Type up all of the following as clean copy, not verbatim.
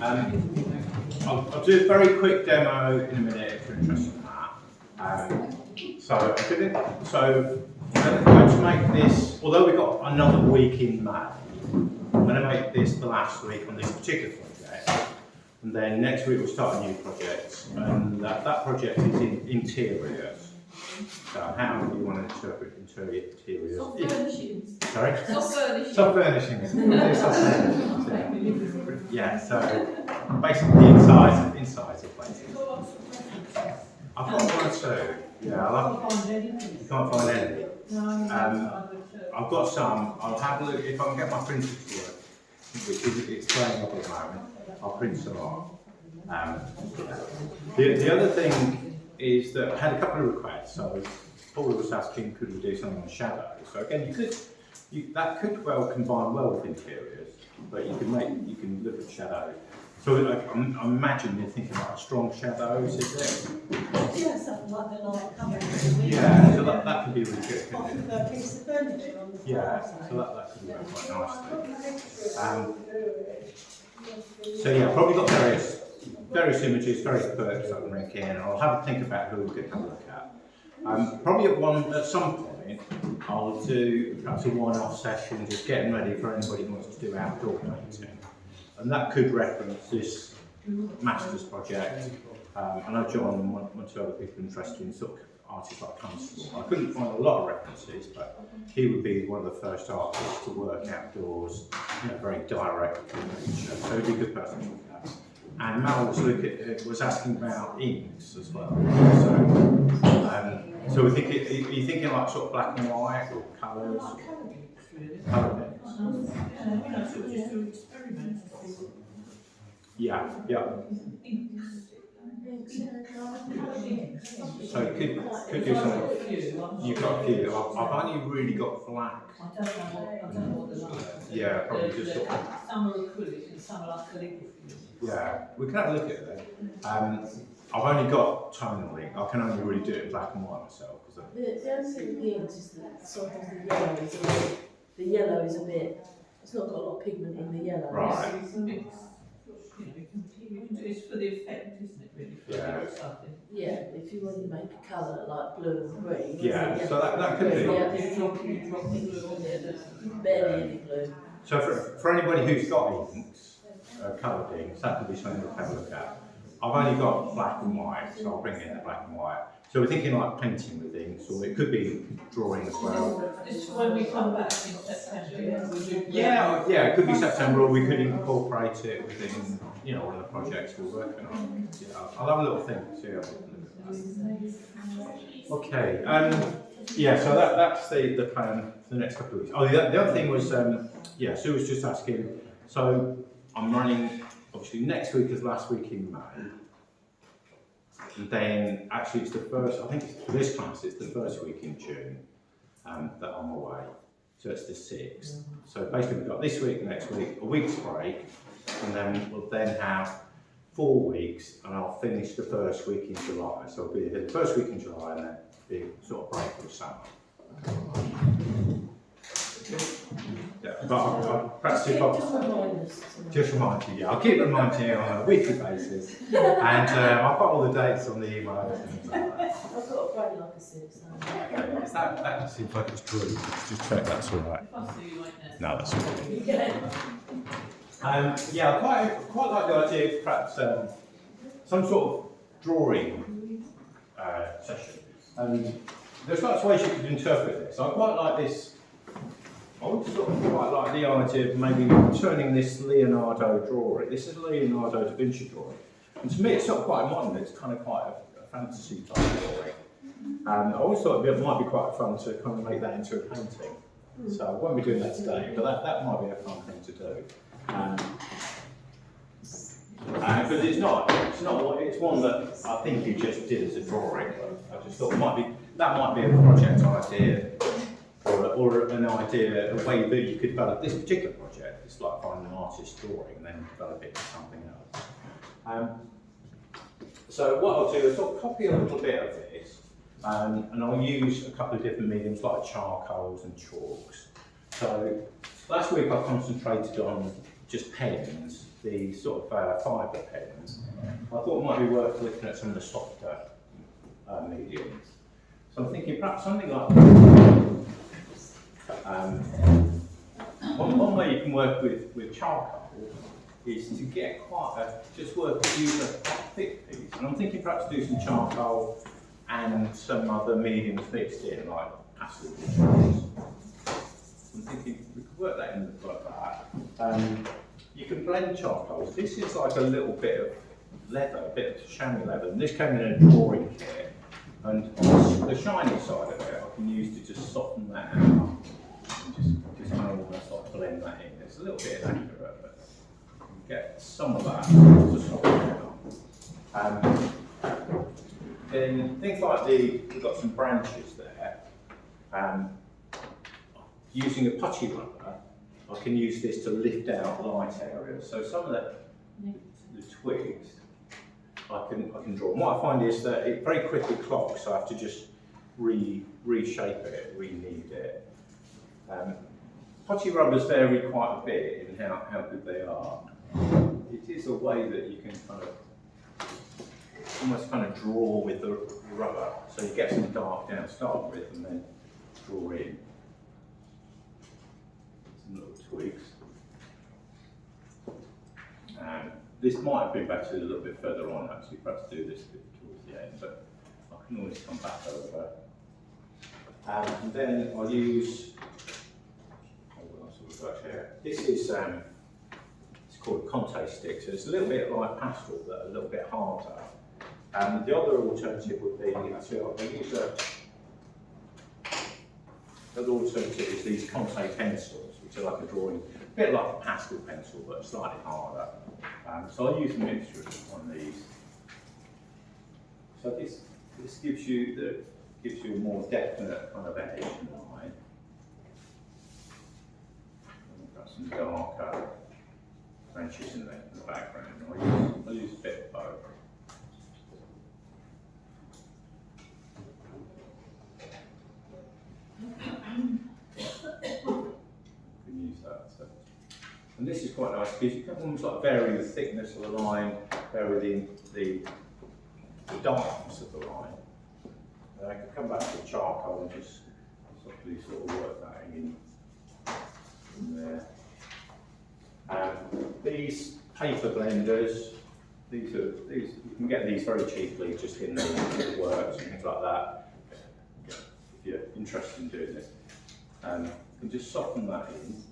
I'll do a very quick demo in a minute if you're interested in that. I'm going to make this, although we've got another week in May, I'm going to make this the last week on this particular project. And then next week we'll start a new project, and that project is in interiors. So how do you want to interpret interiors? Soft furnishings. Sorry? Soft furnishings. Soft furnishings. Soft furnishings. Yeah, so basically the insides of places. I've got one or two. Yeah, you can't find any. I've got some. I'll have a look if I can get my printer to work, which is it's playing up at the moment. I'll print some off. The other thing is that I had a couple of requests. So Paul was asking, could we do something on shadows? So again, that could well combine well with interiors, but you can look at shadows. So I imagine you're thinking about strong shadows, is it? Yeah, something like the light colour. Yeah, so that can be really good. A piece of furniture on the floor. Yeah, so that could work quite nicely. So yeah, probably got various images, various perks I can link in, and I'll have a think about who we could have a look at. Probably at some point, I'll do perhaps a one-off session, just getting ready for anybody who wants to do outdoor painting. And that could reference this master's project. I know John and one or two other people interested in sort of artists like Constable. I couldn't find a lot of references, but he would be one of the first artists to work outdoors, very direct in nature. So he'd be a good person to look at. And Mal was asking about inks as well. So we're thinking, are you thinking like sort of black and white or colours? Colour inks. Yeah. So you could do something. You've got a few. I've only really got black. Yeah, probably just. Some are acrylic and some are like calligraphy. Yeah, we can have a look at it then. I've only got tonal ink. I can only really do it in black and white myself. The only thing with the inks is that sometimes the yellow is a bit, it's not got a lot of pigment in the yellow. Right. It's for the effect, isn't it, really? Yeah. Yeah, if you want to make a colour like blue and green. Yeah, so that could be. Yeah, barely any blue. So for anybody who's got inks, coloured inks, that could be something we'll have a look at. I've only got black and white, so I'll bring in the black and white. So we're thinking like painting with inks, or it could be drawing as well. It's when we come back in September. Yeah, it could be September, or we could incorporate it within, one of the projects we're working on. Yeah, I'll have a little think, see how we can look at that. Okay, so that's the plan for the next couple of weeks. Oh, the other thing was, Sue was just asking, so I'm running, obviously next week is last week in May. And then actually it's the first, I think for this class it's the first week in June that I'm away. So it's the 6th. So basically we've got this week, next week, a week's break, and then we'll then have 4 weeks, and I'll finish the first week in July. So it'll be the first week in July and then be sort of break for the summer. Yeah, but I'll perhaps just remind you, I'll keep reminding you on a weekly basis, and I've got all the dates on the emails and things like that. I've got a brain like a 6. That seems like it's true. Just check that's all right. No, that's all right. I quite like the idea of perhaps some sort of drawing session. There's lots of ways you could interpret this. I quite like this. I would sort of quite like the idea of maybe turning this Leonardo drawing. This is a Leonardo da Vinci drawing. And to me, it's sort of quite modern. It's kind of quite a fantasy type drawing. I always thought it might be quite fun to kind of make that into a painting. So I won't be doing that today, but that might be a fun thing to do. Because it's one that I think you just did as a drawing. I just thought that might be a project idea. Or an idea, a way that you could develop this particular project. It's like finding an artist's drawing and then develop it into something else. So what I'll do is I'll copy a little bit of this, and I'll use a couple of different mediums like charcoals and chalks. So last week I concentrated on just pens, the sort of fibre pens, I thought it might be worth looking at some of the softer mediums. So I'm thinking perhaps something like one way you can work with charcoal is to get just work to use a quite thick piece. And I'm thinking perhaps do some charcoal and some other mediums mixed in, like pastels. I'm thinking we could work that in like that. You can blend charcoals. This is like a little bit of leather, a bit of chamois leather, and this came in a drawing kit. And on the shiny side of it, I can use to just soften that out and just kind of almost like blend that in. It's a little bit inaccurate, but you can get some of that to soften it out. Then things like we've got some branches there. Using a putty rubber, I can use this to lift out light areas. So some of the twigs I can draw. And what I find is that it very quickly clogs, so I have to just reshape it, re-knead it. Putty rubbers vary quite a bit in how good they are. It is a way that you can almost draw with the rubber, so you get some dark down to start with and then draw in. Some little twigs. This might have been better a little bit further on actually, perhaps do this bit towards the end, but I can always come back over. And then I'll use, what else have we got here? This is, it's called a Conte stick, so it's a little bit like pastel, but a little bit harder. And the other alternative would be, actually I'll use another alternative is these Conte pencils, which are like a drawing, a bit like a pastel pencil, but slightly harder. So I'll use a mixture on these. So this gives you a more definite kind of edge and line. And we've got some darker branches in the background. I'll use a bit of both. And this is quite nice because you can almost like vary the thickness of the line, vary the darkness of the line. And I can come back to the charcoal and just softly sort of work that in there. These paper blenders, you can get these very cheaply just in the works and things like that. If you're interested in doing this, you can just soften that in.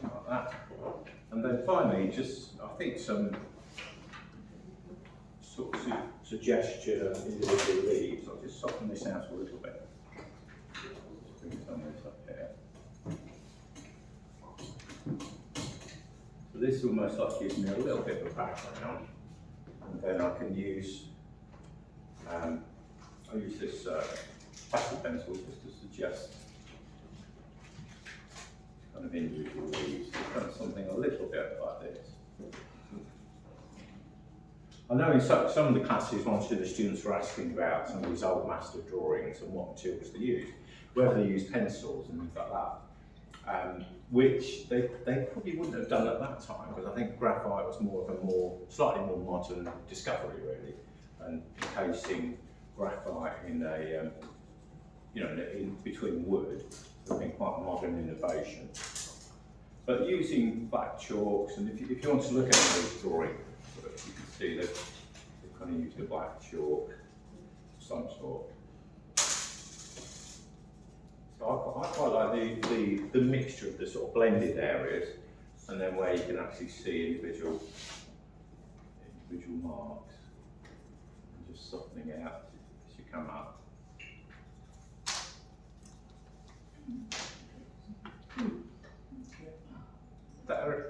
Like that. And then finally, just I think some sort of suggestion of individual leaves. I'll just soften this out a little bit. Just bring some of this up here. So this almost like gives me a little bit of a background, and then I can use I'll use this pastel pencil just to suggest kind of individual leaves, kind of something a little bit like this. I know in some of the classes, one or two of the students were asking about some of these old master drawings and what materials they use, whether they use pencils and things like that, which they probably wouldn't have done at that time, because I think graphite was more of a slightly more modern discovery really, and encasing graphite in a in between wood would have been quite a modern innovation. But using black chalks, and if you want to look at those drawings, you can see they've kind of used a black chalk of some sort. So I quite like the mixture of the sort of blended areas, and then where you can actually see individual marks, and just softening it out as you come up.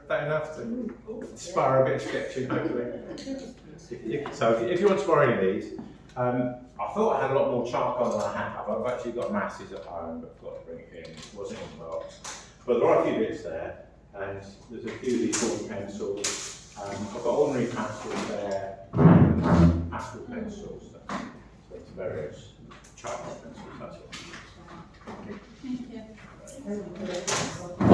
That enough to inspire a bit of sketching, hopefully. So if you want to borrow any of these, I thought I had a lot more charcoal than I have. I've actually got masses at home, but I've got to bring it in. It wasn't in the box. But there are a few bits there, and there's a few of these sort pencils. I've got ordinary pastels there, and pastel pencils. So it's various charcoal pencils, that's all. Thank you.